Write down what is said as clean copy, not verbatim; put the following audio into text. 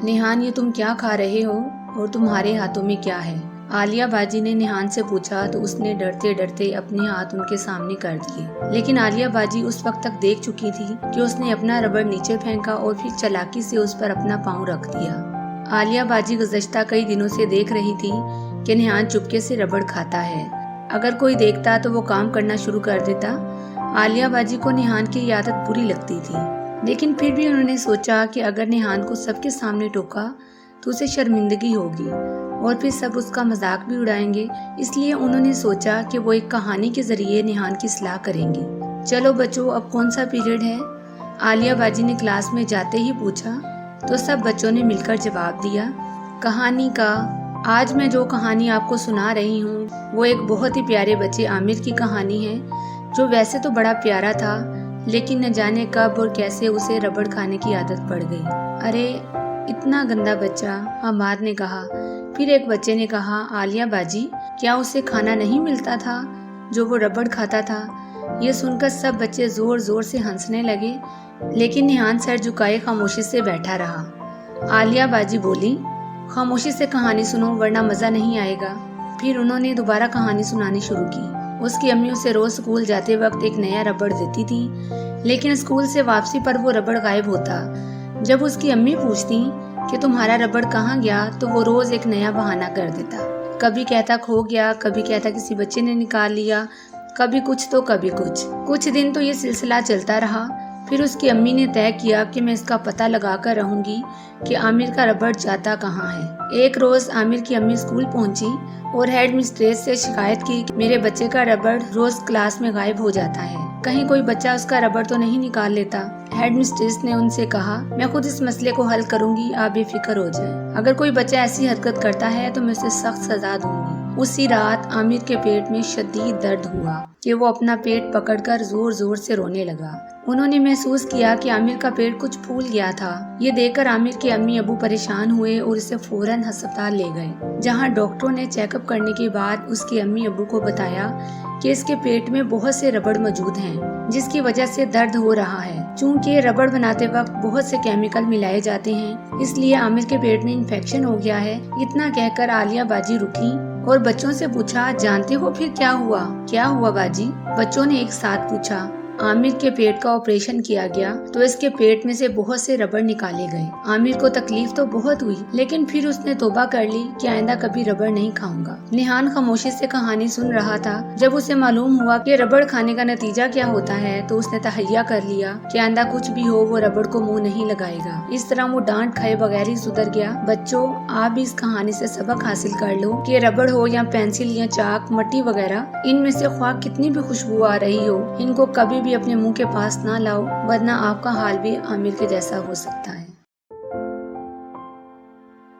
निहान, ये तुम क्या खा रहे हो और तुम्हारे हाथों में क्या है? आलिया बाजी ने निहान से पूछा तो उसने डरते डरते अपने हाथ उनके सामने कर दिए। लेकिन आलिया बाजी उस वक्त तक देख चुकी थी कि उसने अपना रबड़ नीचे फेंका और फिर चालाकी से उस पर अपना पाँव रख दिया। आलिया बाजी गुज़श्ता कई दिनों से देख रही थी कि निहान चुपके से रबड़ खाता है। अगर कोई देखता तो वो काम करना शुरू कर देता। आलिया बाजी को निहान की आदत बुरी लगती थी, लेकिन फिर भी उन्होंने सोचा कि अगर निहान को सबके सामने टोका तो उसे शर्मिंदगी होगी और फिर सब उसका मजाक भी उड़ाएंगे। इसलिए उन्होंने सोचा कि वो एक कहानी के जरिए निहान की सलाह करेंगे। चलो बच्चों, अब कौन सा पीरियड है? आलिया बाजी ने क्लास में जाते ही पूछा तो सब बच्चों ने मिलकर जवाब दिया, कहानी का। आज मैं जो कहानी आपको सुना रही हूँ वो एक बहुत ही प्यारे बच्चे आमिर की कहानी है, जो वैसे तो बड़ा प्यारा था, लेकिन न जाने कब और कैसे उसे रबड़ खाने की आदत पड़ गई। अरे इतना गंदा बच्चा, हमार ने कहा। फिर एक बच्चे ने कहा, आलिया बाजी, क्या उसे खाना नहीं मिलता था जो वो रबड़ खाता था? ये सुनकर सब बच्चे जोर जोर से हंसने लगे, लेकिन निहान सर झुकाए खामोशी से बैठा रहा। आलिया बाजी बोली, खामोशी से कहानी सुनो वरना मजा नहीं आएगा। फिर उन्होंने दोबारा कहानी सुनानी शुरू की। उसकी अम्मी उसे रोज स्कूल जाते वक्त एक नया रबड़ देती थी, लेकिन स्कूल से वापसी पर वो रबड़ गायब होता। जब उसकी अम्मी पूछती कि तुम्हारा रबड़ कहाँ गया, तो वो रोज एक नया बहाना कर देता। कभी कहता खो गया, कभी कहता किसी बच्चे ने निकाल लिया, कभी कुछ तो कभी कुछ। कुछ दिन तो ये सिलसिला चलता रहा। फिर उसकी अम्मी ने तय किया कि मैं इसका पता लगा कर रहूंगी कि आमिर का रबड़ जाता कहाँ है। एक रोज आमिर की अम्मी स्कूल पहुंची और हेड मिस्ट्रेस से शिकायत की कि मेरे बच्चे का रबड़ रोज क्लास में गायब हो जाता है, कहीं कोई बच्चा उसका रबड़ तो नहीं निकाल लेता। हेड मिस्ट्रेस ने उनसे कहा, मैं खुद इस मसले को हल करूंगी, आप बेफिक्र हो जाएं। अगर कोई बच्चा ऐसी हरकत करता है तो मैं उसे सख्त सजा दूंगी। उसी रात आमिर के पेट में शदीद दर्द हुआ कि वो अपना पेट पकड़कर जोर जोर से रोने लगा। उन्होंने महसूस किया कि आमिर का पेट कुछ फूल गया था। ये देखकर आमिर के अम्मी अबू परेशान हुए और उसे फौरन अस्पताल ले गए, जहां डॉक्टरों ने चेकअप करने के बाद उसके अम्मी अबू को बताया कि इसके पेट में बहुत से रबड़ मौजूद हैं, जिसकी वजह से दर्द हो रहा है। चूँकि रबड़ बनाते वक्त बहुत से केमिकल मिलाए जाते हैं, इसलिए आमिर के पेट में इन्फेक्शन हो गया है। इतना कहकर आलिया बाजी रुकी और बच्चों से पूछा, जानते हो फिर क्या हुआ? क्या हुआ बाजी? बच्चों ने एक साथ पूछा। आमिर के पेट का ऑपरेशन किया गया तो इसके पेट में से बहुत से रबड़ निकाले गए। आमिर को तकलीफ तो बहुत हुई, लेकिन फिर उसने तौबा कर ली कि आइंदा कभी रबड़ नहीं खाऊंगा। निहान खामोशी से कहानी सुन रहा था। जब उसे मालूम हुआ कि रबड़ खाने का नतीजा क्या होता है तो उसने तहैया कर लिया कि आइंदा कुछ भी हो वो रबड़ को मुंह नहीं लगाएगा। इस तरह वो डांट खाए बगैर ही सुधर गया। बच्चों, आप भी इस कहानी से सबक हासिल कर लो कि रबड़ हो या पेंसिल या चाक, मट्टी वगैरह, इनमें से ख्वाह कितनी भी खुशबू आ रही हो, इनको कभी भी अपने मुंह के पास ना लाओ, वरना आपका हाल भी आमिर के जैसा हो सकता है।